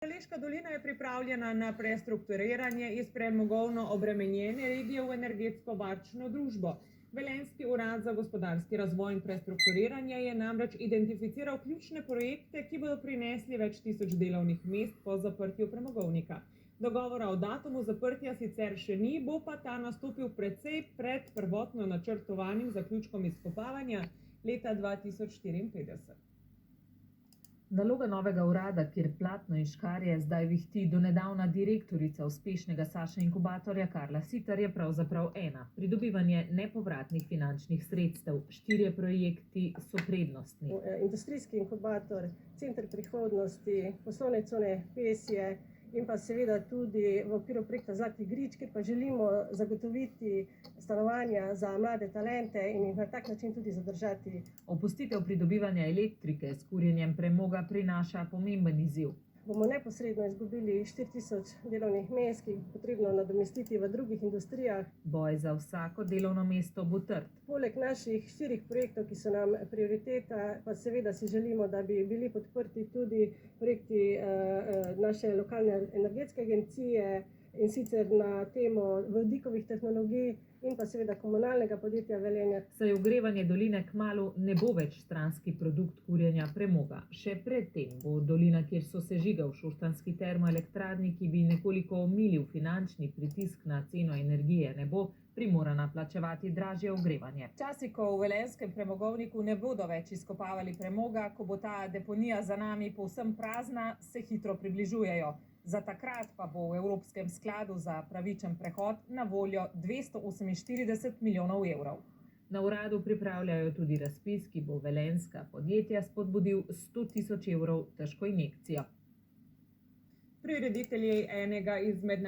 Šaleška dolina je pripravljena na prestrukturiranje iz premogovno obremenjene regije v energetsko varčno družbo. Velenjski urad za gospodarski razvoj in prestrukturiranje je namreč identificiral ključne projekte, ki bodo prinesli več tisoč delovnih mest po zaprtju premogovnika. Dogovora o datumu zaprtja sicer še ni, bo pa ta nastopil precej pred prvotno načrtovanim zaključkom izkopavanja leta 2054. Naloga novega urada, kjer platno in škarje zdaj vihti donedavna direktorica uspešnega Saša inkubatorja Karla Siter, je pravzaprav ena: pridobivanje nepovratnih finančnih sredstev. 4 projekti so prednostni. Industrijski inkubator, center prihodnosti, poslovne cone Pesje in pa seveda tudi v okviru projekta Zlati grič, kjer pa želimo zagotoviti stanovanja za mlade talente in jih na tak način tudi zadržati. Opustitev pridobivanja elektrike s kurjenjem premoga prinaša pomemben izziv. Bomo neposredno izgubili 4000 delovnih mest, ki jih je potrebno nadomestiti v drugih industrijah. Boj za vsako delovno mesto bo trd. Poleg naših 4 projektov, ki so nam prioriteta, pa seveda si želimo, da bi bili podprti tudi projekti naše lokalne energetske agencije, in sicer na temo vodikovih tehnologij in pa seveda komunalnega podjetja Velenje. Saj ogrevanje doline kmalu ne bo več stranski produkt kurjenja premoga. Še predtem bo dolina, kjer so sežigal šoštanjski termoelektrarni, ki bi nekoliko omilil finančni pritisk na ceno energije, ne bo primorana plačevati dražje ogrevanje. Časi, ko v velenjskem premogovniku ne bodo več izkopavali premoga, ko bo ta deponija za nami povsem prazna, se hitro približujejo. Za takrat pa bo v Evropskem skladu za pravičen prehod na voljo 248 milijonov evrov. Na uradu pripravljajo tudi razpis, ki bo velenjska podjetja spodbudil 100 000 evrov težko injekcijo. Prireditelji enega izmed